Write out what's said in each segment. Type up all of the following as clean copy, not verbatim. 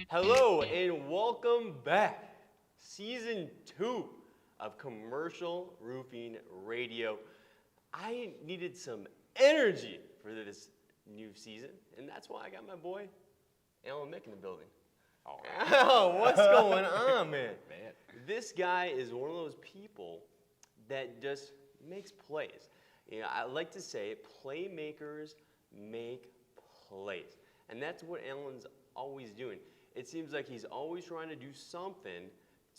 Hello and welcome back. Season 2 of Commercial Roofing Radio. I needed some energy for this new season, and that's why I got my boy, Alan Mick in the building. All right. Oh, what's going on, man? Man. This guy is one of those people that just makes plays. You know, I like to say playmakers make plays. And that's what Alan's always doing. It seems like he's always trying to do something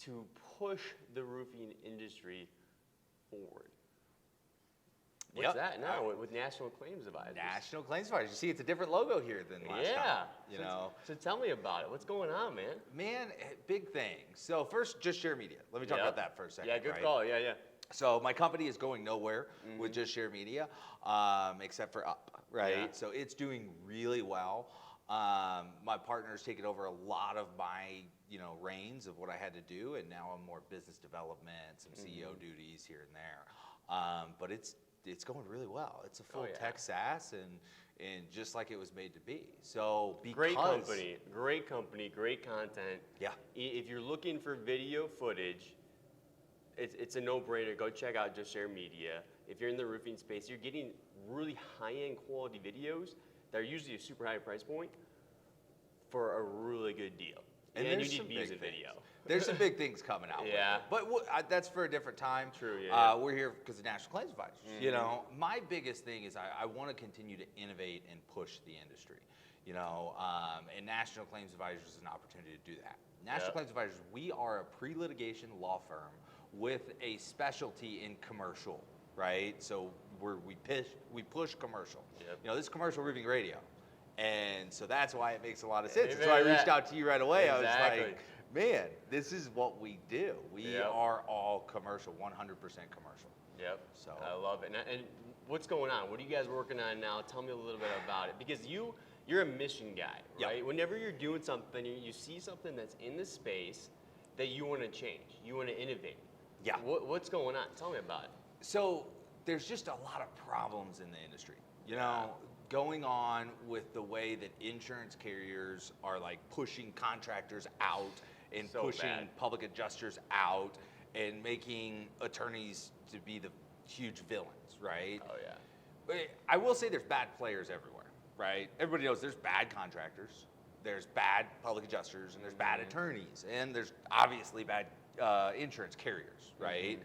to push the roofing industry forward. What's that now with National Claims Advisors? National Claims Advisors. You see, it's a different logo here than last time. So tell me about it. What's going on, man? Man, big thing. So first, Just Share Media. Let me talk about that for a second. Yeah, good call. Yeah. So my company is going nowhere with Just Share Media, except for up, right? Yeah. So it's doing really well. My partner's taken over a lot of my, reins of what I had to do, and now I'm more business development, some CEO duties here and there. But it's going really well. It's a full tech SaaS and just like it was made to be. So great company, great content. Yeah. If you're looking for video footage, it's a no-brainer. Go check out Just Share Media. If you're in the roofing space, you're getting really high-end quality videos that are usually a super high price point for a really good deal. And you need music video. There's some big things coming out. Yeah. But that's for a different time. True, yeah. We're here because of National Claims Advisors. My biggest thing is I want to continue to innovate and push the industry. And National Claims Advisors is an opportunity to do that. National Claims Advisors, we are a pre-litigation law firm with a specialty in commercial, right? So we push commercial. Yep. This is commercial roofing radio. And so that's why it makes a lot of sense. So I reached out to you right away. Exactly. I was like, man, this is what we do. We are all commercial, 100% commercial. Yep. So I love it. And what's going on? What are you guys working on now? Tell me a little bit about it. Because you're a mission guy, right? Yep. Whenever you're doing something, you see something that's in the space that you want to change. You want to innovate. Yeah. What's going on? Tell me about it. So there's just a lot of problems in the industry. Going on with the way that insurance carriers are like pushing contractors out and pushing public adjusters out and making attorneys to be the huge villains, right? Oh, yeah. But I will say there's bad players everywhere, right? Everybody knows there's bad contractors, there's bad public adjusters, and there's bad attorneys, and there's obviously bad insurance carriers, right?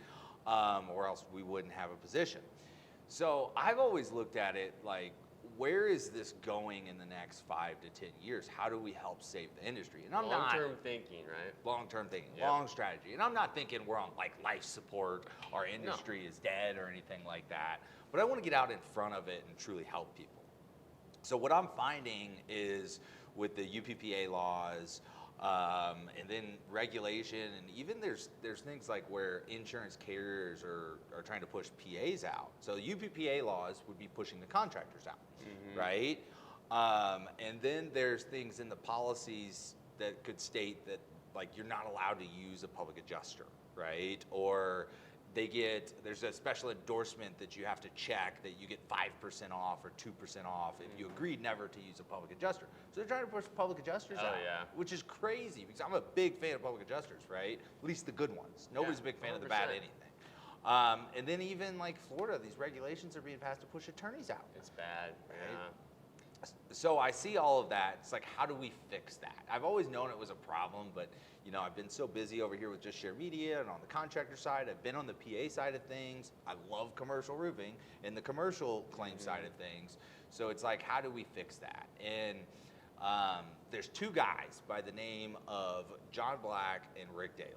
Or else we wouldn't have a position. So I've always looked at it like, where is this going in the next 5 to 10 years? How do we help save the industry? And I'm long-term thinking, right? Long-term thinking, Yep. long strategy. And I'm not thinking we're on like life support, our industry is dead or anything like that. But I want to get out in front of it and truly help people. So what I'm finding is with the UPPA laws, and then regulation, and even there's things like where insurance carriers are trying to push PAs out. So UPPA laws would be pushing the contractors out, right? And then there's things in the policies that could state that like you're not allowed to use a public adjuster, right? Or there's a special endorsement that you have to check that you get 5% off or 2% off if you agreed never to use a public adjuster. So they're trying to push public adjusters out, which is crazy because I'm a big fan of public adjusters, right? At least the good ones. Nobody's a big fan of the bad anything. And then even like Florida, these regulations are being passed to push attorneys out. It's bad, right? So I see all of that. It's like, how do we fix that? I've always known it was a problem, but I've been so busy over here with Just Share Media and on the contractor side. I've been on the PA side of things. I love commercial roofing and the commercial claim side of things. So it's like, how do we fix that? And there's two guys by the name of John Black and Rick Daly.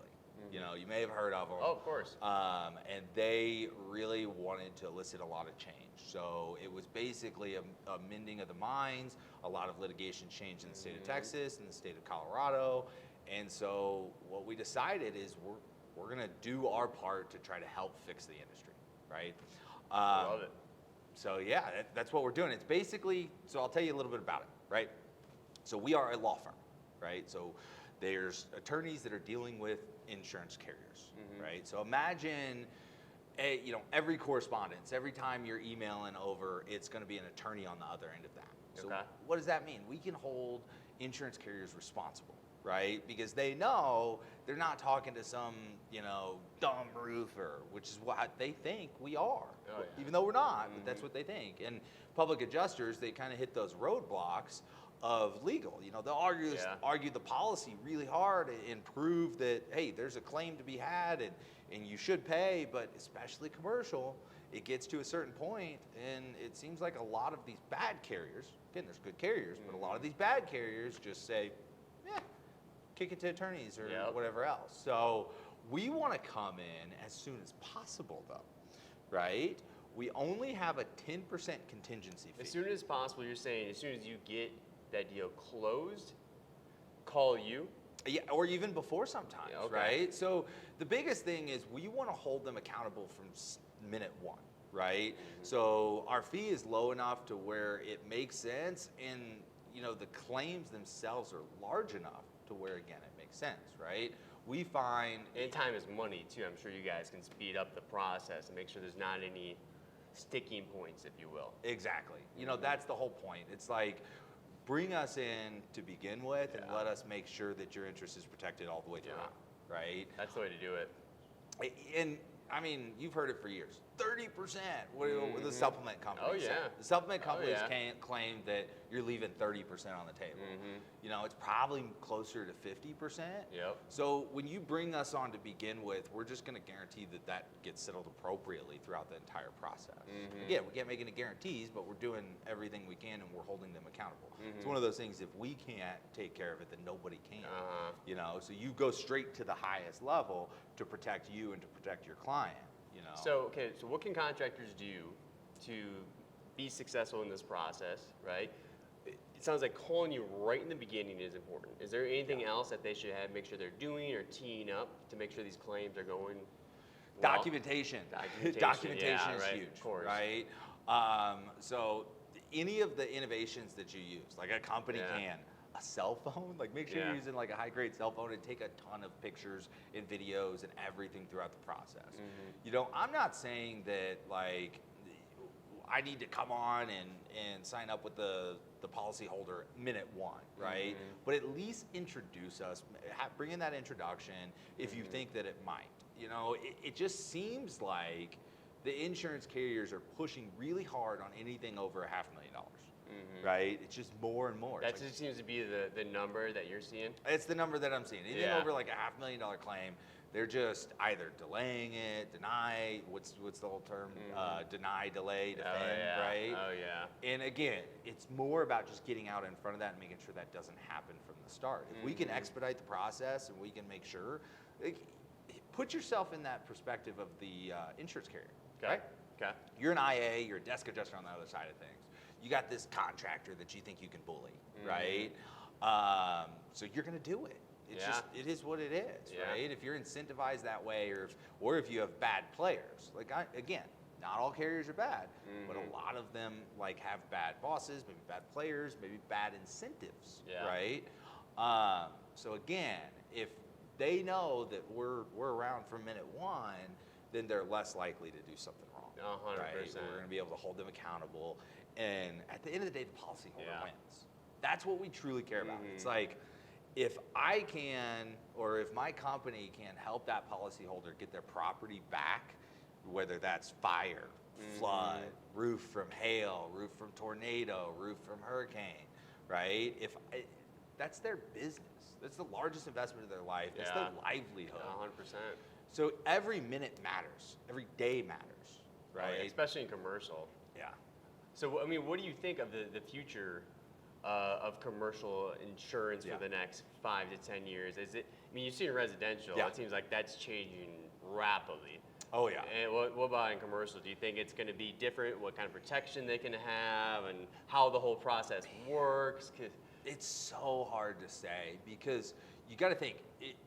You may have heard of them. Oh, of course. And they really wanted to elicit a lot of change. So it was basically a mending of the minds, a lot of litigation change in the state of Texas and the state of Colorado. And so what we decided is we're going to do our part to try to help fix the industry, right? Love it. So yeah, that's what we're doing. It's basically, so I'll tell you a little bit about it, right? So we are a law firm, right? So there's attorneys that are dealing with insurance carriers, right? So imagine every correspondence, every time you're emailing over, it's going to be an attorney on the other end of that. So Okay. what does that mean? We can hold insurance carriers responsible, right? Because they know they're not talking to some, dumb roofer, which is what they think we are, Oh, yeah. even though we're not, but that's what they think. And public adjusters, they kind of hit those roadblocks of legal. They'll argue the policy really hard and prove that, hey, there's a claim to be had and you should pay, but especially commercial, it gets to a certain point, and it seems like a lot of these bad carriers, again, there's good carriers, but a lot of these bad carriers just say, kick it to attorneys or whatever else. So we want to come in as soon as possible, though, right? We only have a 10% contingency fee. As soon as possible, you're saying as soon as you get that deal closed, call you. Yeah, or even before sometimes, Yeah, okay. right? So the biggest thing is we want to hold them accountable from minute one, right? So our fee is low enough to where it makes sense, and the claims themselves are large enough to where, again, it makes sense, right? We find... And time is money, too. I'm sure you guys can speed up the process and make sure there's not any sticking points, if you will. Exactly. That's the whole point. It's like, bring us in to begin with and let us make sure that your interest is protected all the way throughout, right? That's the way to do it. And, I mean, you've heard it for years. 30%. What the supplement companies say. yeah. The supplement Oh, companies yeah. can't claim that you're leaving 30% on the table. It's probably closer to 50%. Yep. So when you bring us on to begin with, we're just going to guarantee that that gets settled appropriately throughout the entire process. Again, we can't make any guarantees, but we're doing everything we can and we're holding them accountable. It's one of those things, if we can't take care of it, then nobody can. So you go straight to the highest level to protect you and to protect your client. So what can contractors do to be successful in this process, right? It sounds like calling you right in the beginning is important. Is there anything else that they should make sure they're doing or teeing up to make sure these claims are going well? Documentation. Documentation, is right, huge, of course. right? So any of the innovations that you use, like a company can, a cell phone, like make sure you're using like a high-grade cell phone and take a ton of pictures and videos and everything throughout the process. I'm not saying that like I need to come on and sign up with the policyholder minute one, right? But at least introduce us, bring in that introduction if you think that it might. It just seems like the insurance carriers are pushing really hard on anything over $500,000. Right? It's just more and more. That just seems to be the number that you're seeing. It's the number that I'm seeing. Anything over like a $500,000 claim, they're just either delaying it, deny, what's the whole term? Deny, delay, defend, right? Oh, yeah. And again, it's more about just getting out in front of that and making sure that doesn't happen from the start. If we can expedite the process and we can make sure, put yourself in that perspective of the insurance carrier, right? Okay. You're an IA, you're a desk adjuster on the other side of things. You got this contractor that you think you can bully, right? So you're going to do it. It's just, it is what it is, right? If you're incentivized that way, or if you have bad players, like again, not all carriers are bad, but a lot of them like have bad bosses, maybe bad players, maybe bad incentives, right? So again, if they know that we're around from minute one, then they're less likely to do something wrong. 100%. Right? We're going to be able to hold them accountable. And at the end of the day, the policyholder wins. That's what we truly care about. It's like, if I can, or if my company can help that policyholder get their property back, whether that's fire, flood, roof from hail, roof from tornado, roof from hurricane, right? That's their business. That's the largest investment of their life. That's their livelihood. 100%. So every minute matters. Every day matters, right? Especially in commercial. Yeah. So, I mean, what do you think of the future of commercial insurance for the next 5 to 10 years? Is it? I mean, you've seen residential. It seems like that's changing rapidly. Oh yeah. And what about in commercial? Do you think it's going to be different? What kind of protection they can have, and how the whole process works? It's so hard to say because you got to think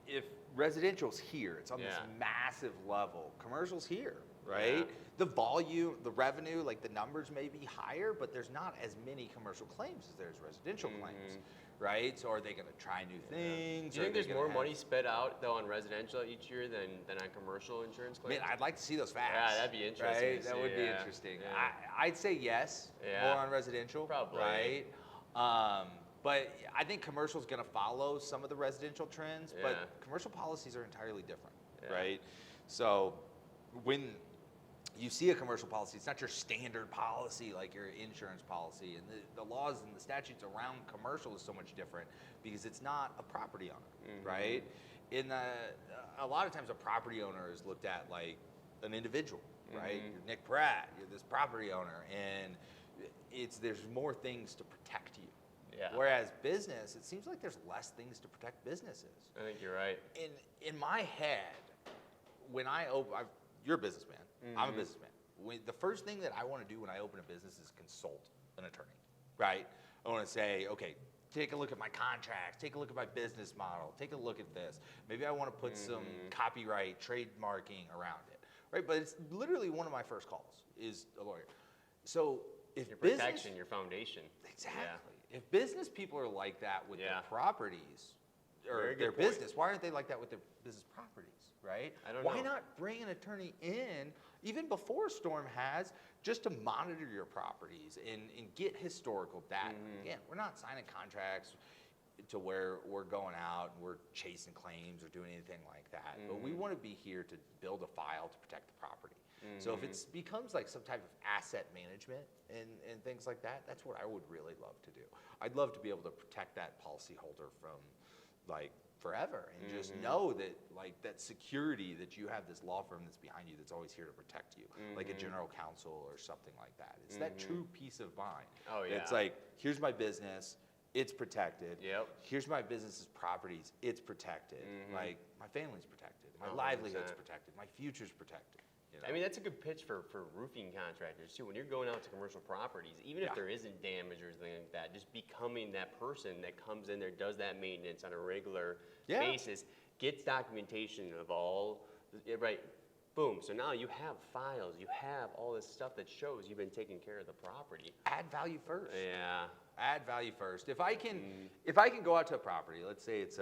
if residential's here, it's on this massive level. Commercial's here. right? Yeah. The volume, the revenue, like the numbers may be higher, but there's not as many commercial claims as there's residential claims, right? So are they going to try new things? Do you think Are they there's more gonna money spent out though on residential each year than on commercial insurance claims? Man, I'd like to see those facts. Yeah, that'd be interesting Right? to That see, would be yeah. interesting. Yeah. I'd say yes, Yeah. more on residential, Probably. right? But I think commercial is going to follow some of the residential trends, Yeah. but commercial policies are entirely different, Yeah. right? So when you see a commercial policy, it's not your standard policy like your insurance policy, and the laws and the statutes around commercial is so much different because it's not a property owner, right? A lot of times a property owner is looked at like an individual, right? You're Nick Peret, you're this property owner, and there's more things to protect you. Yeah. Whereas business, it seems like there's less things to protect businesses. I think you're right. In my head, when you're a businessman, I'm a businessman. The first thing that I want to do when I open a business is consult an attorney, right? I want to say, okay, take a look at my contracts, take a look at my business model, take a look at this. Maybe I want to put some copyright, trademarking around it, right? But it's literally one of my first calls is a lawyer. So if Your business, protection, your foundation. exactly. Yeah. If business people are like that with their properties or Very good their point. business, why aren't they like that with their business properties, right? I don't Why know. not bring an attorney in, even before a storm has, just to monitor your properties and get historical data? Again, we're not signing contracts to where we're going out and we're chasing claims or doing anything like that. But we want to be here to build a file to protect the property. So if it becomes like some type of asset management and things like that, that's what I would really love to do. I'd love to be able to protect that policyholder from like forever and just know that like that security that you have this law firm that's behind you that's always here to protect you, like a general counsel or something like that. It's that true peace of mind. Oh, yeah. It's like, here's my business, it's protected. Yep. Here's my business's properties, it's protected. Like my family's protected, my 100%. livelihood's protected, my future's protected. You know? I mean, that's a good pitch for roofing contractors too. When you're going out to commercial properties, even if there isn't damage or anything like that, just becoming that person that comes in there, does that maintenance on a regular basis, gets documentation of all, right? Boom. So now you have files, you have all this stuff that shows you've been taking care of the property. Add value first. Yeah. Add value first. If I can go out to a property, let's say it's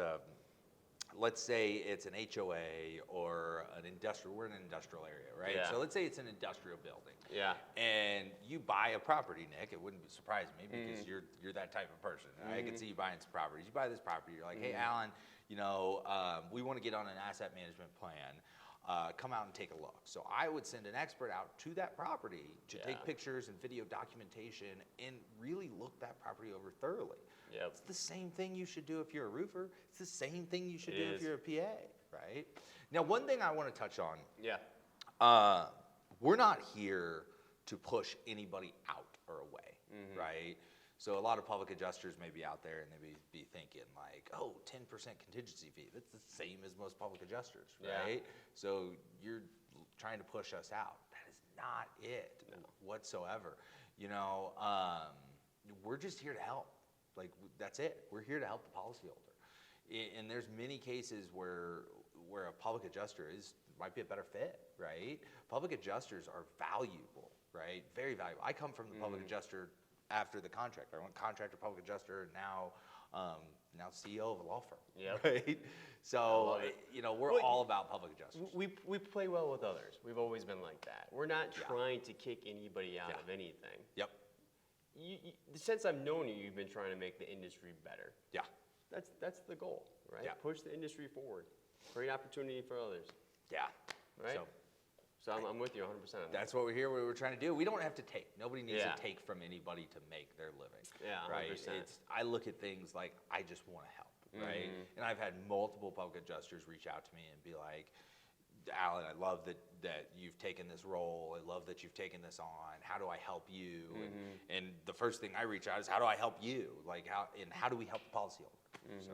an HOA or an industrial. We're in an industrial area, right? Yeah. So let's say it's an industrial building. Yeah. And you buy a property, Nick. It wouldn't surprise me because you're that type of person. I can see you buying some properties. You buy this property. You're like, hey, Alan, we want to get on an asset management plan. Come out and take a look. So I would send an expert out to that property to take pictures and video documentation and really look that property over thoroughly. Yep. It's the same thing you should do if you're a roofer. It's the same thing you should do if you're a PA, right? Now, one thing I want to touch on. Yeah. We're not here to push anybody out or away, right? So a lot of public adjusters may be out there and they may be thinking like, oh, 10% contingency fee. That's the same as most public adjusters, right? So you're trying to push us out. That is not it whatsoever. We're just here to help. Like, that's it. We're here to help the policyholder. And there's many cases where a public adjuster might be a better fit, right? Public adjusters are valuable, right? Very valuable. I come from the public adjuster after the contractor. I went contractor, public adjuster, and now CEO of a law firm. Yep. Right? So, we're all about public adjusters. We play well with others. We've always been like that. We're not trying to kick anybody out of anything. Yep. Since I've known you, you've been trying to make the industry better. Yeah. That's the goal, right? Yeah. Push the industry forward. Create opportunity for others. Yeah. Right? So I'm with you 100% on that. That's what we're trying to do. We don't have to take. Nobody needs Yeah. to take from anybody to make their living. Yeah, right. 100%. I look at things like I just want to help, right? And I've had multiple public adjusters reach out to me and be like, Alan, I love that you've taken this role. I love that you've taken this on. How do I help you? And the first thing I reach out is, how do I help you? Like, how do we help the policyholder? So,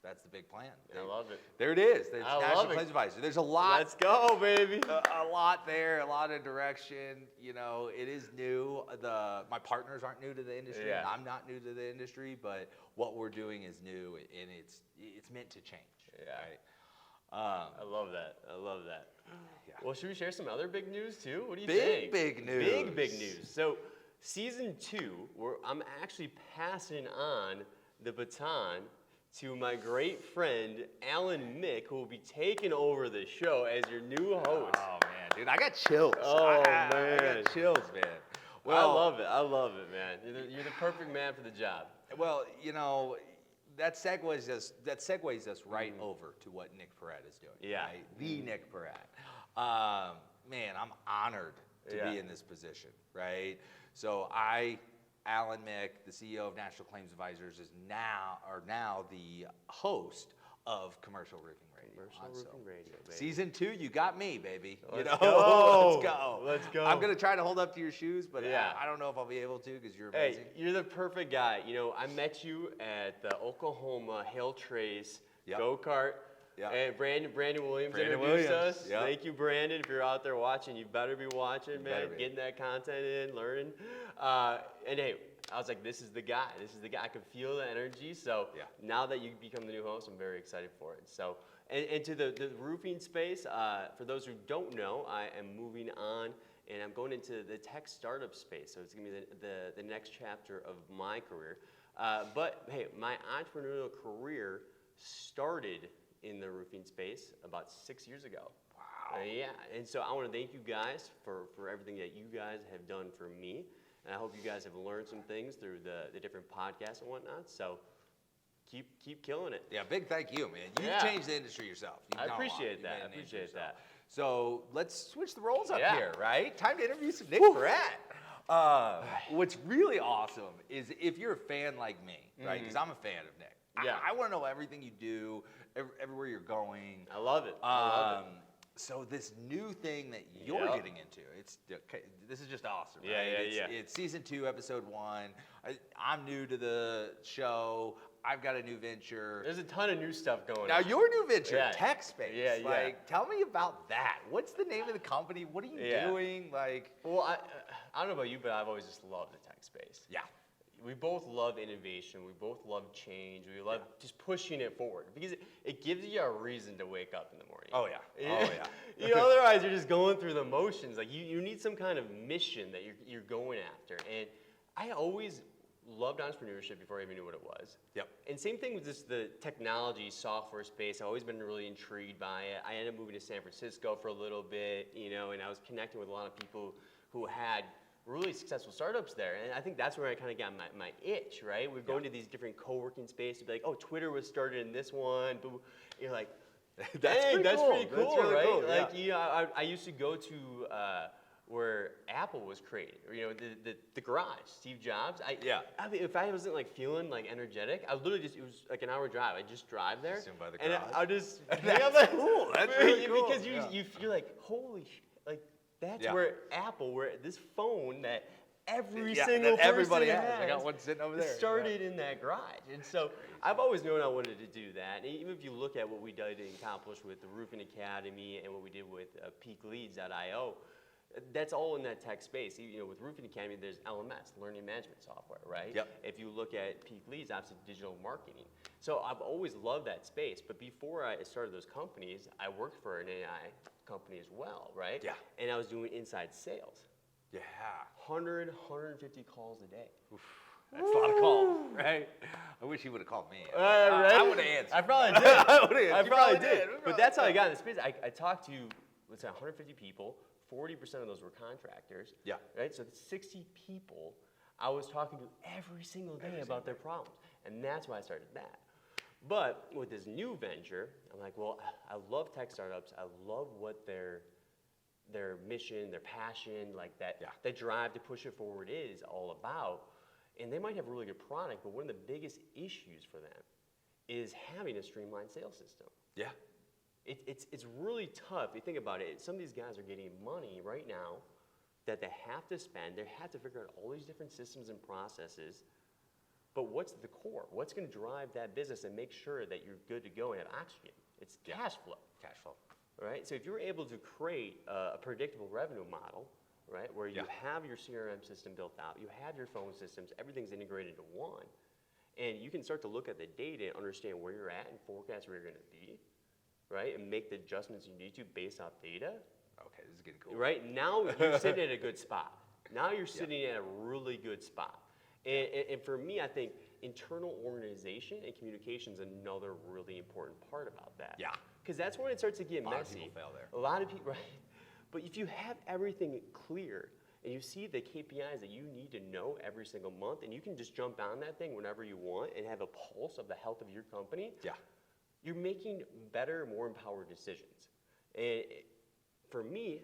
that's the big plan. I love it. There it is. There's I National love it. Claims Advisor. There's a lot. Let's go, baby. A lot there, a lot of direction. It is new. My partners aren't new to the industry. Yeah. I'm not new to the industry, but what we're doing is new, and it's meant to change. Yeah. Right? I love that. I love that. Yeah. Well, should we share some other big news too? What do you Big, think? big news. Big news. So, season 2, where I'm actually passing on the baton to my great friend Alan Mick, who will be taking over the show as your new host. Oh man, dude, I got chills. Oh, I man. got chills, man. Well, I love it. I love it, man. You're the perfect man for the job. Well, you know, that segues us right over to what Nick Peret is doing. Yeah. Right? The Nick Peret. Man, I'm honored to be in this position, right? So Alan Mick, the CEO of National Claims Advisors, is now the host of Commercial Roofing Radio. Roofing Radio, baby. Season 2, you got me, baby. Let's go. go. Let's go. Let's go. I'm gonna try to hold up to your shoes, but Yeah. I don't know if I'll be able to because you're Hey, amazing. you're the perfect guy. You know, I met you at the Oklahoma Hail Trace go-kart. Yep. And Brandon Williams Brandon introduced Williams, us. yep. Thank you, Brandon. If you're out there watching, you better be watching, man. better be. Getting that content in, learning. And hey, I was like, this is the guy. This is the guy. I could feel the energy. So now that you become the new host, I'm very excited for it. So, and to the roofing space, for those who don't know, I am moving on and I'm going into the tech startup space. So it's going to be the next chapter of my career. But hey, my entrepreneurial career started in the roofing space about 6 years ago. Wow. Yeah, and so I want to thank you guys for everything that you guys have done for me. And I hope you guys have learned some things through the different podcasts and whatnot. So keep killing it. Yeah, big thank you, man. You've changed the industry yourself. You've I done a lot. appreciate You've that. made I a name for appreciate yourself. that. So let's switch the roles up Yeah. here, right? Time to interview some Nick Peret. What's really awesome is if you're a fan like me, right? Because I'm a fan of Nick. Yeah. I want to know everything you do, everywhere you're going. I love it. I love it. So this new thing that you're getting into, this is just awesome, right? Yeah. It's season 2, episode 1. I'm new to the show. I've got a new venture. There's a ton of new stuff going Now on. your new venture, Yeah. tech space. Yeah. Like, tell me about that. What's the name of the company? What are you doing? Like, Well, I don't know about you, but I've always just loved the tech space. yeah. We both love innovation. We both love change. We love just pushing it forward because it gives you a reason to wake up in the morning. Oh yeah. Oh yeah. You know, otherwise you're just going through the motions. Like you need some kind of mission that you're going after. And I always loved entrepreneurship before I even knew what it was. Yep. And same thing with just the technology software space. I've always been really intrigued by it. I ended up moving to San Francisco for a little bit, you know, and I was connecting with a lot of people who had really successful startups there. And I think that's where I kind of got my itch, right? We'd go into these different co-working spaces and be like, oh, Twitter was started in this one. But you're like, That's dang, pretty that's cool. pretty cool, That's really right? cool, Like, yeah. you know, I used to go to where Apple was created, or, you know, the garage, Steve Jobs. I mean, if I wasn't like feeling like energetic, I would literally just, it was like an hour drive. I'd just drive there. Just in by the and garage? I'll just That's cool. That's really cool. Because Yeah. you're like, holy like that's where Apple, where this phone that every single that everybody person has. I got one sitting over there. started in that garage. And so I've always known I wanted to do that. And even if you look at what we did and accomplished with the Roofing Academy and what we did with peakleads.io, that's all in that tech space. You know, with Roofing Academy, there's LMS, learning management software, right? Yep. If you look at Peak Leads, obviously digital marketing. So I've always loved that space. But before I started those companies, I worked for an AI company as well, right? Yeah. And I was doing inside sales. Yeah. 100, 150 calls a day. Oof. That's a lot of calls, right? I wish he would have called me. Right? I would have answered. I probably did. I I probably did. did. But that's how I got in the space. I talked to, let's say, 150 people. 40% of those were contractors. Yeah. Right? So 60 people I was talking to every single day about their problems. And that's why I started that. But with this new venture, I'm like, well, I love tech startups. I love what their mission, their passion, like that drive to push it forward is all about. And they might have a really good product, but one of the biggest issues for them is having a streamlined sales system. Yeah. It's really tough. You think about it. Some of these guys are getting money right now that they have to spend. They have to figure out all these different systems and processes. But what's the core? What's going to drive that business and make sure that you're good to go and have oxygen? It's cash flow. Cash flow. Right? So if you're able to create a predictable revenue model, right, where you have your CRM system built out, you have your phone systems, everything's integrated into one, and you can start to look at the data and understand where you're at and forecast where you're going to be, right, and make the adjustments you need to based off data, Okay, this is getting cool. right, now you're sitting at a good spot. Now you're sitting at a really good spot. And for me, I think internal organization and communication is another really important part about that. Yeah. Because that's when it starts to get A lot of messy. people fail there. A lot of people, right? But if you have everything clear and you see the KPIs that you need to know every single month, and you can just jump on that thing whenever you want and have a pulse of the health of your company, Yeah. you're making better, more empowered decisions. And for me,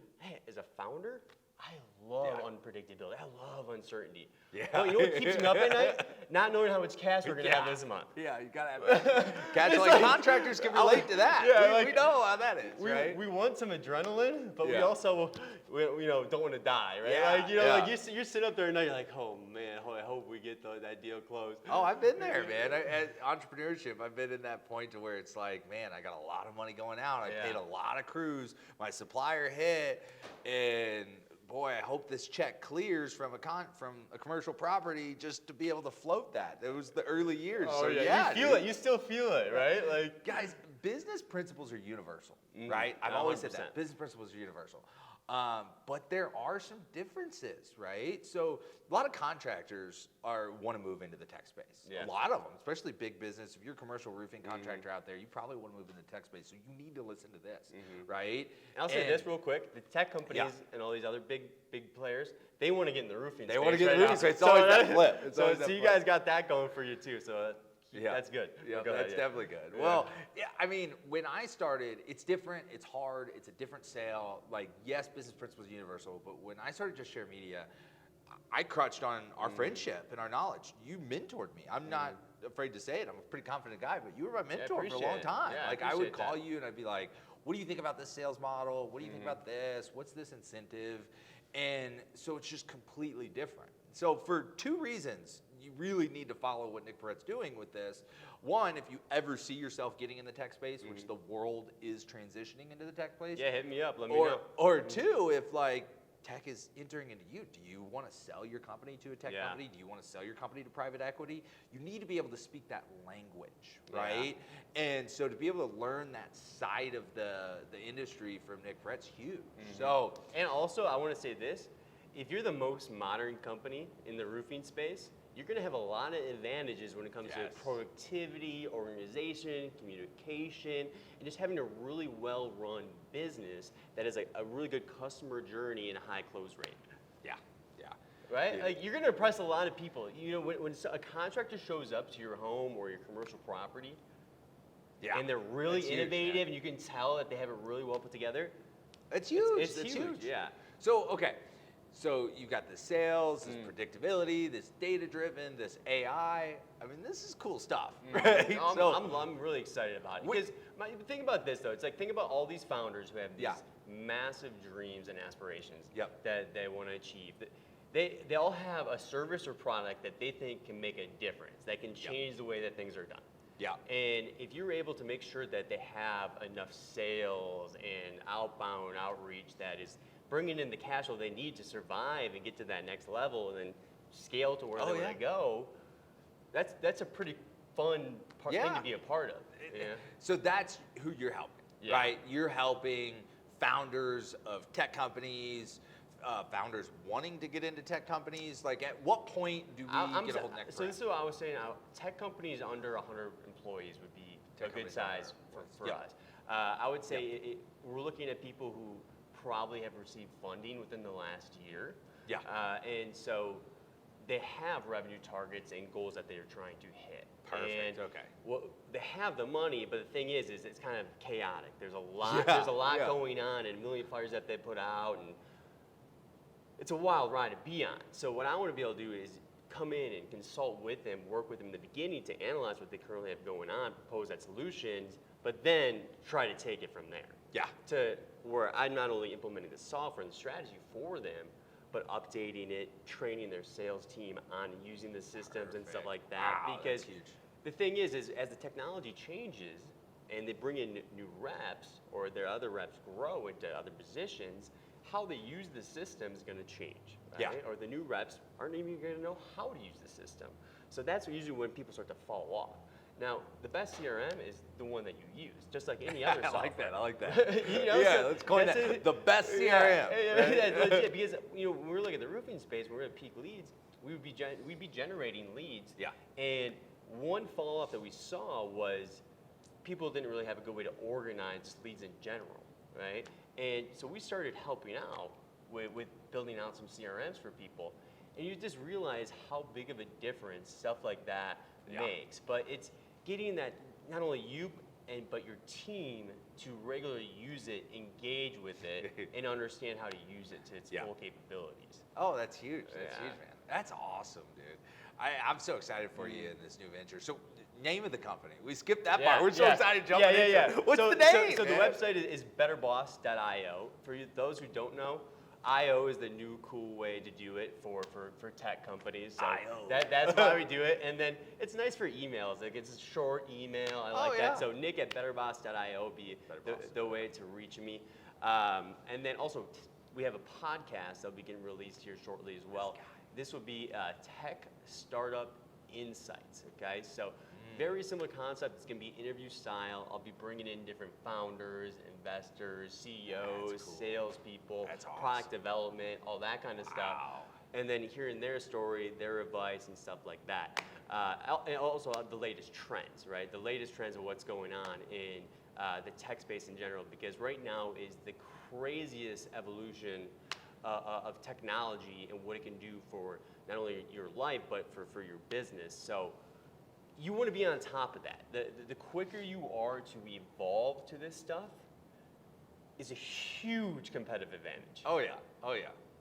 as a founder, I love unpredictability. I love uncertainty. Yeah. Oh, you know what keeps me up at night? Not knowing how much cash we're gonna have this month. Yeah, you gotta have cash. Like contractors can relate to that. Yeah, we know how that is, right? We want some adrenaline, but we Yeah. also don't want to die, right? Yeah, Like yeah. like you're sitting up there at night, you're like, oh man, I hope we get that deal closed. Oh, I've been there, man. At entrepreneurship, I've been in that point to where it's like, man, I got a lot of money going out. I paid a lot of crews. My supplier hit, and boy, I hope this check clears from a commercial property just to be able to float that. It was the early years. Oh so yeah, you feel it. You still feel it, right? Like guys, business principles are universal, right? I've always said that. Business principles are universal. But there are some differences, right? So a lot of contractors want to move into the tech space. Yeah. A lot of them, especially big business. If you're a commercial roofing contractor out there, you probably want to move into the tech space. So you need to listen to this, right? And I'll say this real quick: the tech companies and all these other big players, they want to get in the roofing. They space want to get in the right roofing now. space. It's always that flip. It's So always that you flip. guys got that going for you too. So that's good. Yeah, Go that's ahead, definitely good. Yeah. Well, yeah, I mean, when I started, it's different, it's hard, it's a different sale. Like, yes, business principles are universal, but when I started Just Share Media, I crutched on our friendship and our knowledge. You mentored me. I'm not afraid to say it. I'm a pretty confident guy, but you were my mentor for a long time. Yeah, like, I would call that. you and I'd be like, what do you think about this sales model? What do you think about this? What's this incentive? And so it's just completely different. So for two reasons, you really need to follow what Nick Peret's doing with this. One, if you ever see yourself getting in the tech space, which the world is transitioning into the tech space. Yeah, hit me up. Let me know. Or two, if like tech is entering into you, do you want to sell your company to a tech company? Do you want to sell your company to private equity? You need to be able to speak that language, right? And so to be able to learn that side of the industry from Nick Peret's huge. So, and also, I want to say this: if you're the most modern company in the roofing space, you're going to have a lot of advantages when it comes to productivity, organization, communication, and just having a really well-run business that has a really good customer journey and a high close rate. yeah. Right? Yeah. Like, you're going to impress a lot of people. You know, when a contractor shows up to your home or your commercial property, and they're really That's huge, innovative, man. and you can tell that they have it really well put together. It's huge. It's huge. Yeah. So, okay. So you've got the sales, this predictability, this data-driven, this AI. I mean, this is cool stuff, right? I'm really excited about it. Because think about this, though. It's like, think about all these founders who have these massive dreams and aspirations that they want to achieve. They all have a service or product that they think can make a difference, that can change the way that things are done. Yeah. And if you're able to make sure that they have enough sales and outbound outreach that is bringing in the cash flow they need to survive and get to that next level and then scale to where they want to go, that's a pretty fun thing to be a part of. Yeah. So that's who you're helping, right? You're helping founders of tech companies, founders wanting to get into tech companies. Like, at what point do we get a hold of Nick Peret? So this is what I was saying. Tech companies under 100 employees would be a good size for us. I would say we're looking at people who probably have received funding within the last year. And so they have revenue targets and goals that they're trying to hit. Perfect. And okay. Well, they have the money, but the thing is it's kind of chaotic. There's a lot. There's a lot going on, and a million flyers that they put out, and it's a wild ride to be on. So what I want to be able to do is come in and consult with them, work with them in the beginning to analyze what they currently have going on, propose that solutions, but then try to take it from there. Yeah. To where I'm not only implementing the software and the strategy for them, but updating it, training their sales team on using the systems and stuff like that. Wow, because that's huge. the thing is as the technology changes and they bring in new reps or their other reps grow into other positions, how they use the system is going to change, right? Or the new reps aren't even going to know how to use the system. So that's usually when people start to fall off. Now, the best CRM is the one that you use, just like any other I software. like that. I like that. So let's coin that's that. it. The best CRM. Yeah, legit, because when we're looking at the roofing space, when we're at peak leads, we'd be generating leads. Yeah. And one follow up that we saw was people didn't really have a good way to organize leads in general, right? And so we started helping out with building out some CRMs for people. And you just realize how big of a difference stuff like that makes. But it's getting that, not only you, but your team to regularly use it, engage with it, and understand how to use it to its full capabilities. Oh, that's huge. That's huge, man. That's awesome, dude. I'm so excited for you in this new venture. So, name of the company. We skipped that part. We're so excited jumping into it. What's the name? So the website is betterboss.io. For those who don't know, IO is the new cool way to do it for tech companies. So that's why we do it. And then it's nice for emails. Like it's a short email. I like that. So Nick at betterboss.io would be the way to reach me. And then also we have a podcast that'll be getting released here shortly as well. This will be Tech Startup Insights. Okay, so very similar concept. It's going to be interview style. I'll be bringing in different founders, investors, CEOs, salespeople, product development, all that kind of stuff. And then hearing their story, their advice, and stuff like that. And also the latest trends, right? The latest trends of what's going on in the tech space in general, because right now is the craziest evolution of technology and what it can do for not only your life, but for your business. So you want to be on top of that. The quicker you are to evolve to this stuff is a huge competitive advantage. Oh yeah.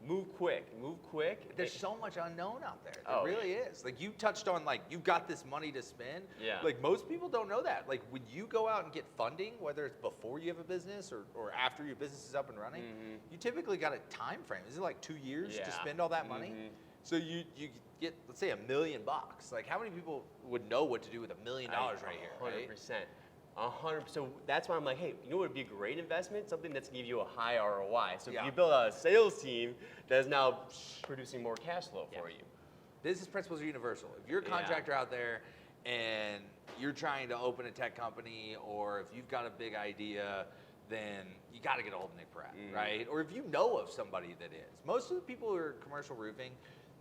Move quick. There's so much unknown out there. Oh, There really is. Like you touched on, like you've got this money to spend. Yeah. Like most people don't know that. Like when you go out and get funding, whether it's before you have a business or after your business is up and running, you typically got a time frame. Is it like 2 years to spend all that money? So you get, let's say, $1 million. Like how many people would know what to do with $1 million right here? 100%. 100%. So that's why I'm like, hey, you know what would be a great investment? Something that's going to give you a high ROI. So if you build out a sales team that is now producing more cash flow for you. Business principles are universal. If you're a contractor out there and you're trying to open a tech company, or if you've got a big idea, then you got to get a hold of Nick Peret, right? Or if you know of somebody that is. Most of the people who are commercial roofing,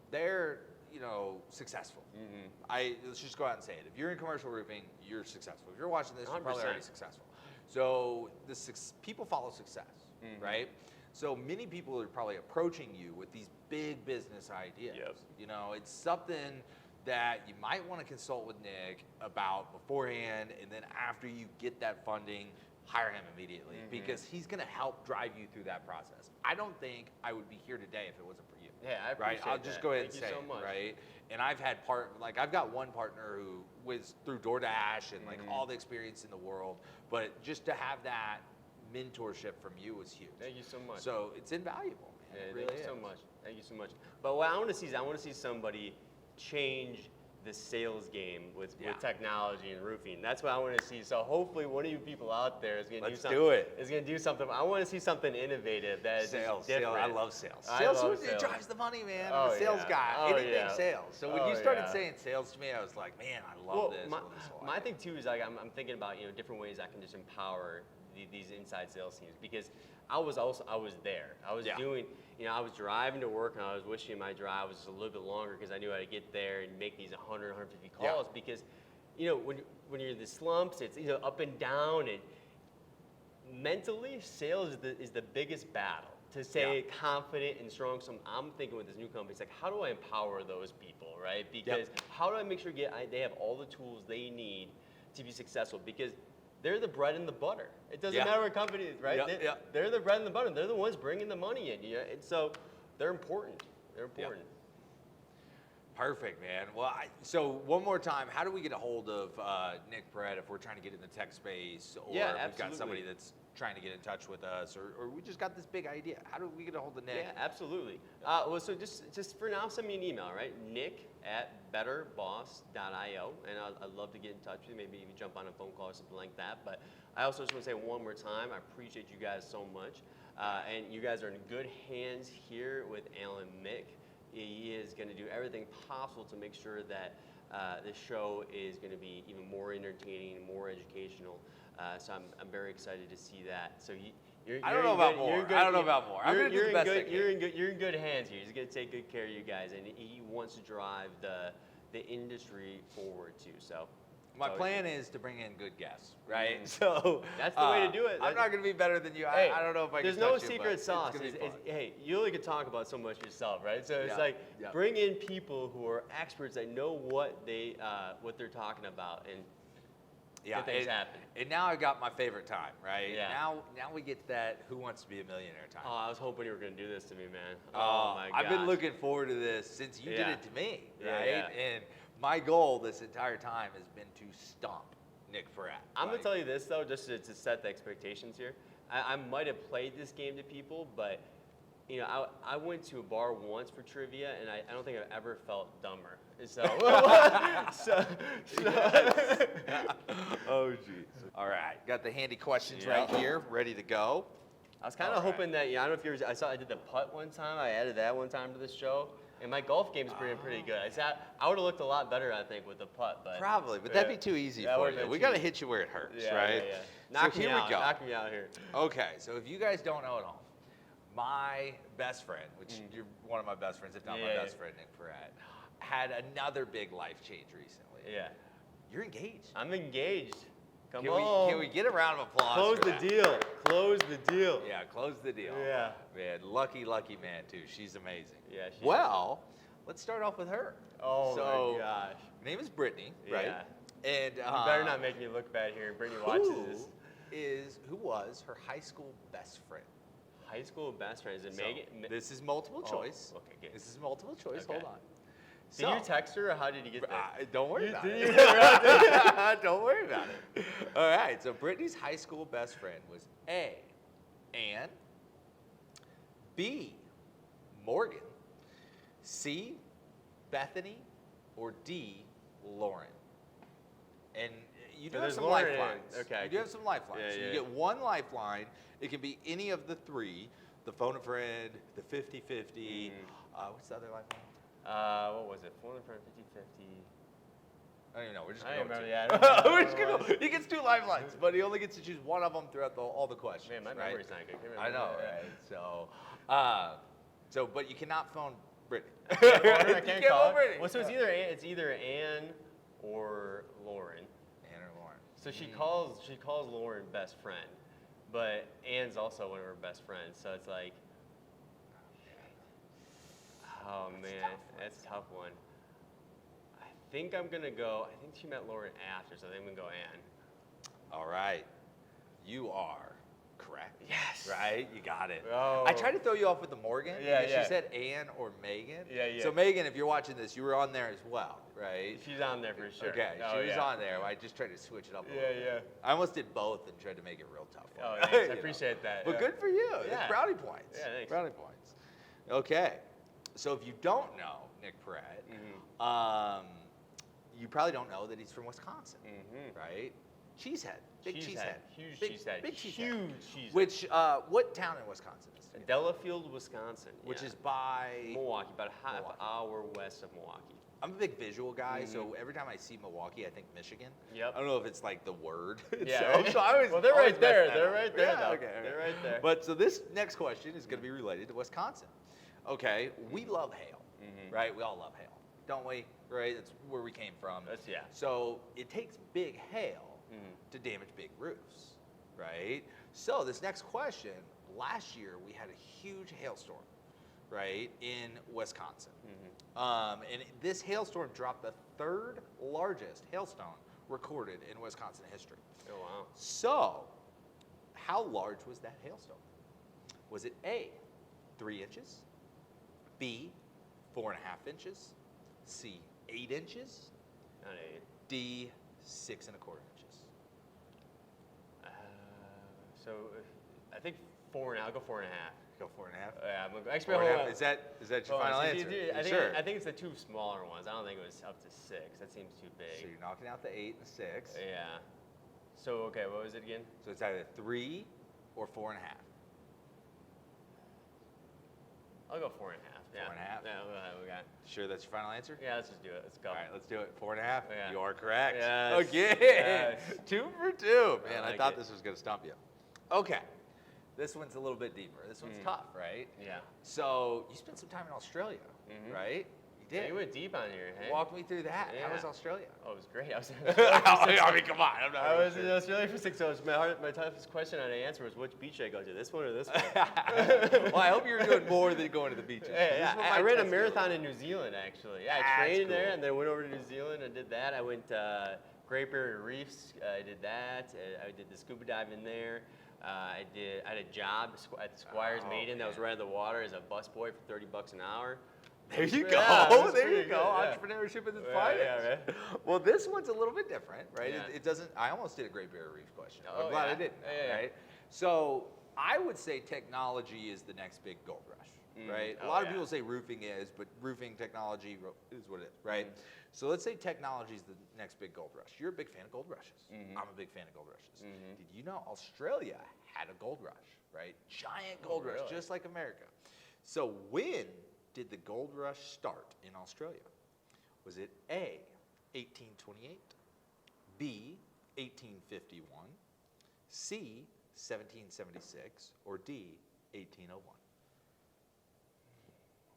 they're successful. Let's just go out and say it. If you're in commercial roofing, you're successful. If you're watching this, you're probably already successful. So people follow success, right? So many people are probably approaching you with these big business ideas. It's something that you might want to consult with Nick about beforehand, and then after you get that funding, hire him immediately because he's going to help drive you through that process. I don't think I would be here today if it wasn't for you. Yeah, I appreciate I'll just go ahead and say Thank you so much. right? And I've had I've got one partner who was through DoorDash and like all the experience in the world, but just to have that mentorship from you was huge. Thank you so much. So it's invaluable, man. Yeah, It really thank you so much. Thank you so much. But what I want to see is somebody change the sales game with technology and roofing. That's what I want to see. So hopefully one of you people out there is going to do something. Is going to do something. I want to see something innovative that is different. Sales. I love sales. Sales. It drives the money, man. I'm a sales guy. Anything sales. So when you started saying sales to me, I was like, man, I love this. My thing too is like I'm thinking about different ways I can just empower these inside sales teams, because I was there. I was doing. I was driving to work and I was wishing my drive was just a little bit longer because I knew how to get there and make these 100, 150 calls because, when you're in the slumps, it's up and down, and mentally, sales is the biggest battle to stay confident and strong. So I'm thinking with this new company, it's like, how do I empower those people, right? Because how do I make sure they have all the tools they need to be successful? Because they're the bread and the butter. It doesn't matter what company is, right? They're the bread and the butter. They're the ones bringing the money in. And so they're important. They're important. Perfect, man. Well, so one more time, how do we get a hold of Nick Peret if we're trying to get in the tech space, or if we've got somebody that's trying to get in touch with us, or we just got this big idea? How do we get a hold of Nick? Yeah, absolutely. So just for now, send me an email, right? Nick at betterboss.io, and I'd love to get in touch with you. Maybe even jump on a phone call or something like that. But I also just want to say one more time, I appreciate you guys so much. And you guys are in good hands here with Alan Mick. He is going to do everything possible to make sure that the show is going to be even more entertaining and more educational. So I'm very excited to see that. So I don't know about more. I don't know about more. I'm going to do the best I can. You're in good hands here. He's going to take good care of you guys, and he wants to drive the industry forward too. So. My plan is to bring in good guests, right? So that's the way to do it. I'm not going to be better than you. Hey, I don't know if I can. There's no secret sauce. Hey, you only can talk about so much yourself, right? So it's like bring in people who are experts that know what they're talking about and get things happen. And now I've got my favorite time, right? Yeah. Now we get to that Who Wants to Be a Millionaire time. Oh, I was hoping you were going to do this to me, man. Oh my gosh. I've been looking forward to this since you did it to me, right? Yeah. And my goal this entire time has been to stomp Nick Peret. I'm going to tell you this, though, just to set the expectations here. I might have played this game to people, but you know, I went to a bar once for trivia, and I don't think I've ever felt dumber. So, oh, jeez. All right, got the handy questions right here, ready to go. I was kind of hoping that, I don't know if you I did the putt one time. I added that one time to the show. And my golf game's pretty good. I would have looked a lot better, I think, with the putt. But probably, but that'd be too easy for you. We got to hit you where it hurts, right? Yeah. Knock me out. We go. Knock me out here. Okay, so if you guys don't know at home, my best friend, which you're one of my best friends, if not my best friend, Nick Peret, had another big life change recently. Yeah. You're engaged. I'm engaged. Come on. Can we get a round of applause? Close the deal. Close the deal. Yeah, close the deal. Yeah. Man, lucky man too. She's amazing. Yeah. Let's start off with her. Oh my gosh. Her name is Brittany, right? Yeah. And you better not make me look bad here. Brittany watches this. Who was her high school best friend? High school best friend? Is it Megan? This is multiple choice. Okay, good. This is multiple choice. Okay. Hold on. Did you text her, or how did you get that? Don't worry about it. Don't worry about it. All right, so Brittany's high school best friend was A, Ann, B, Morgan, C, Bethany, or D, Lauren. And you do have some lifelines. Okay. You do have some lifelines. Yeah, so yeah. you get one lifeline. It can be any of the three: the phone a friend, the 50-50. What's the other lifeline? What was it? 4 friend 50-50. I don't even know. We're just I going don't to remember. We're just gonna go. He gets 2 lifelines, but he only gets to choose one of them throughout all the questions. Man, my memory's not good. I know, right? So, but you cannot phone Brittany. I can't call her. Brittany. Well, so it's either Ann or Lauren. Ann or Lauren. So she calls Lauren best friend, but Ann's also one of her best friends. So it's like, oh man, that's a tough one. I think I'm gonna go. I think she met Lauren after, so I think I'm gonna go Ann. All right, you are correct. Yes. Right, you got it. Oh. I tried to throw you off with the Morgan. Yeah, because she said Ann or Megan. Yeah. So Megan, if you're watching this, you were on there as well, right? She's on there for sure. Okay, she was on there. I just tried to switch it up a little bit. Yeah. I almost did both and tried to make it real tough. Oh, thanks. I appreciate that. But good for you. Yeah. It's brownie points. Yeah, thanks. Brownie points. Okay. So if you don't know Nick Peret, you probably don't know that he's from Wisconsin, right? Cheesehead. Big cheesehead. Huge Big cheesehead. Big cheesehead. Huge cheesehead. Which, what town in Wisconsin is it? Delafield, Wisconsin. Which is by? Milwaukee, about a half hour west of Milwaukee. I'm a big visual guy, so every time I see Milwaukee, I think Michigan. Yep. I don't know if it's like the word. Yeah. So I always, well, they're right there. They're right there. Okay. They're right there. But so this next question is going to be related to Wisconsin. Okay, we love hail, right? We all love hail, don't we? Right? That's where we came from. Yeah. So it takes big hail to damage big roofs, right? So this next question, last year we had a huge hailstorm, right, in Wisconsin. And this hailstorm dropped the 3rd largest hailstone recorded in Wisconsin history. Oh, wow. So how large was that hailstone? Was it A, 3 inches, B, 4.5 inches, C, 8 inches, Not 8. D, 6 1/4 inches? So I think 4 and I'll go 4.5. Go 4.5. Yeah, I'm gonna, Four and a half. Is that your final answer? I think it's the 2 smaller ones. I don't think it was up to 6. That seems too big. So you're knocking out the 8 and the 6. Yeah. So okay, what was it again? So it's either 3 or 4.5. I'll go 4.5. Yeah. 4.5. Yeah, we got. Sure that's your final answer? Yeah, let's just do it. Let's go. All right, let's do it. 4.5. Yeah. You are correct. Yes. Okay. Yes. 2 for 2. Man, I I like thought it. this was going to stump you. Okay. This one's a little bit deeper. This one's tough, right? Yeah. So you spent some time in Australia, right? You Yeah, did. you went deep on here, hey? Walk me through that. How was Yeah. Australia? Oh, it was great. I was in Australia for 6 I mean, come on. I'm not I really was in sure. Australia for 6 hours. My toughest question on the answer was which beach should I go to, this one or this one? Well, I hope you're doing more than going to the beaches. Yeah, This one I might ran a test you marathon little. in New Zealand, actually. Yeah, I That's trained there cool. and then went over to New Zealand and did that. I went Great Barrier Reefs. I did that. I did the scuba diving there. I had a job at the Squires Oh, Maiden that was man. right on the water as a busboy for $30 an hour. There you Yeah, it go. was There you pretty go. good, yeah. Entrepreneurship at its Yeah, finest. yeah, right. Well, this one's a little bit different, right? Yeah. It doesn't. I almost did a Great Barrier Reef question. Oh, I'm glad yeah. I didn't. Yeah. Right. So I would say technology is the next big gold rush, right? A Oh, lot of yeah. people say roofing is, but roofing technology is what it is, right? So let's say technology is the next big gold rush. You're a big fan of gold rushes. I'm a big fan of gold rushes. Did you know Australia had a gold rush, right? Giant gold rush, really? just like America. So when did the gold rush start in Australia? Was it A, 1828, B, 1851, C, 1776, or D, 1801?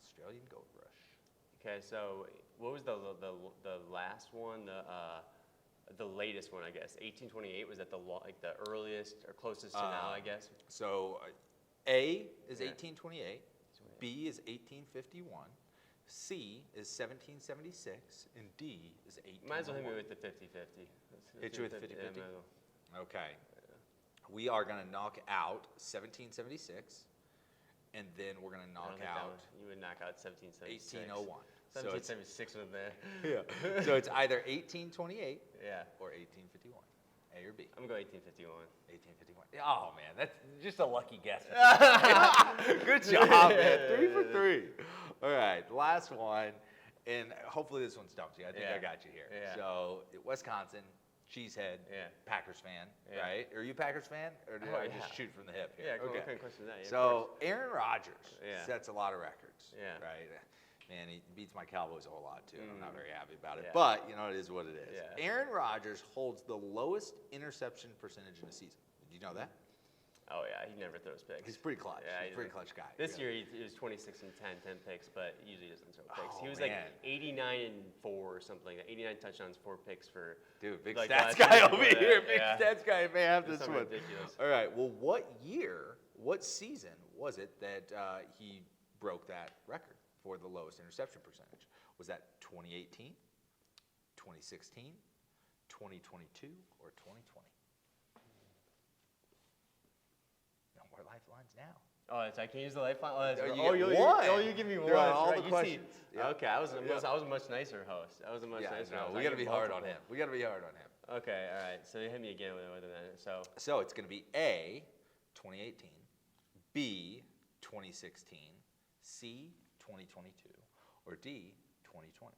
Australian gold rush. Okay, so what was the last one? The latest one, I guess. 1828 was that the earliest or closest to now, I guess. So A is Yeah. 1828, B is 1851, C is 1776, and D is 1801. Might as well hit me with the 50-50. Hit you with the 50-50? Yeah, might as well. Okay. We are going to knock out 1776, and then we're going to I don't knock think that out one- You would knock out 1776. 1801. So it's, 1776 was there. yeah. So it's either 1828 Yeah. or 1851. A or B? I'm going to go 1851. 1851. Oh, man, that's just a lucky guess. Good job, man. 3 for 3. All right, last one. And hopefully this one stumps you. I think I Yeah. got you here. Yeah. So, Wisconsin, cheesehead, Yeah. Packers fan, Yeah. right? Are you a Packers fan? Or did Oh, I yeah. just shoot from the hip here? Yeah, what Okay. kind of question is that? Yeah, of So, Aaron Rodgers Yeah. sets a lot of records, Yeah. right? Man, he beats my Cowboys a whole lot, too. I'm not very happy about it. Yeah. But, you know, it is what it is. Yeah. Aaron Rodgers holds the lowest interception percentage in a season. Did you know that? Oh, yeah, he never throws picks. He's pretty clutch. Yeah, He's a pretty clutch guy. This Yeah. year he was 26 and 10 picks, but usually doesn't throw picks. Oh, He was man. like 89 and 4 or something like that. 89 touchdowns, 4 picks for. Dude, big like stats last guy year over before here. that. Big Yeah. stats guy may have It's this something one. ridiculous. All right. Well, what season was it that he broke that record for the lowest interception percentage? Was that 2018, 2016, 2022, or 2020? No more lifelines now. Oh, I can use the lifeline. Oh, that's Oh, right. you oh, get you, one. oh, you give me one. They're on That's all right. the You questions. See, Yeah. okay, I was Yeah. I was a much nicer host. I was a much nicer host. we I got to get be hard on multiple. him. We got to be hard on him. Okay, all right. So you hit me again with that. So So it's going to be A, 2018, B, 2016, C, 2022, or D, 2020.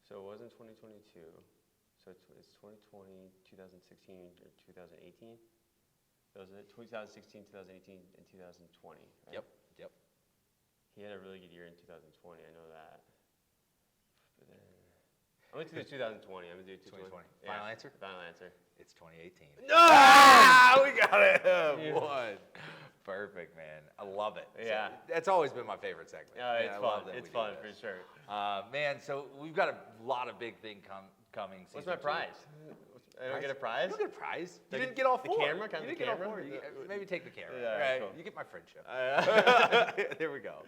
So it wasn't 2022. So it's 2020, 2016, or 2018. Those are 2016, 2018, and 2020. Right? Yep. He had a really good year in 2020. I know that. But then I'm gonna do 2020. I'm gonna do 2020. 2020. Final answer? Final answer. It's 2018. No! We got it. Yeah. One. Perfect, man. I love it. So, Yeah. that's always been my favorite segment. Yeah, Man, it's I love fun. that It's we do fun this. for sure. Man, so we've got a lot of big thing coming. What's season my two. prize? I don't get a prize. You don't get a prize. You Like didn't get all the four. camera? Can I You have didn't the get all camera? four. You maybe take the camera. Yeah, right. cool. You get my friendship. There we go.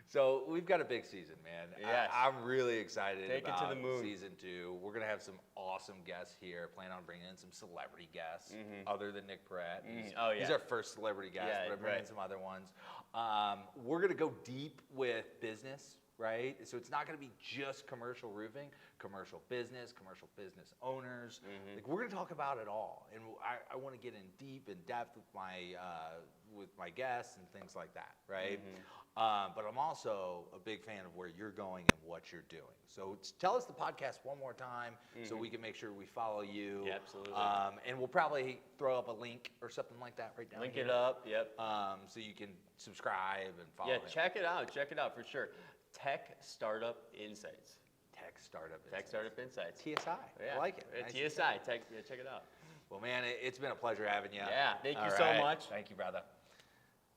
So we've got a big season, man. Yes. I'm really excited Take it to about the moon. season 2. We're gonna have some awesome guests here. Plan on bringing in some celebrity guests other than Nick Peret. Oh, He's yeah. our first celebrity guest, Yeah, but I'm bringing in right. some other ones. We're gonna go deep with business. Right? So it's not going to be just commercial roofing, commercial business owners. Like we're going to talk about it all. And I want to get in deep in depth with my guests and things like that. Right? But I'm also a big fan of where you're going and what you're doing. So tell us the podcast one more time so we can make sure we follow you. Yeah, absolutely. And we'll probably throw up a link or something like that right down Link here. it up, yep. So you can subscribe and follow Yeah, him. check it out for sure. Tech Startup Insights. Tech Startup Tech Startup Insights. TSI. Yeah. I like it. Nice and TSI, Tech, yeah, check it out. Well, man, it's been a pleasure having you. Yeah, thank you All so right. much. Thank you, brother.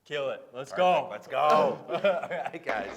Kill it. Let's Perfect. go. Let's go. All right, guys.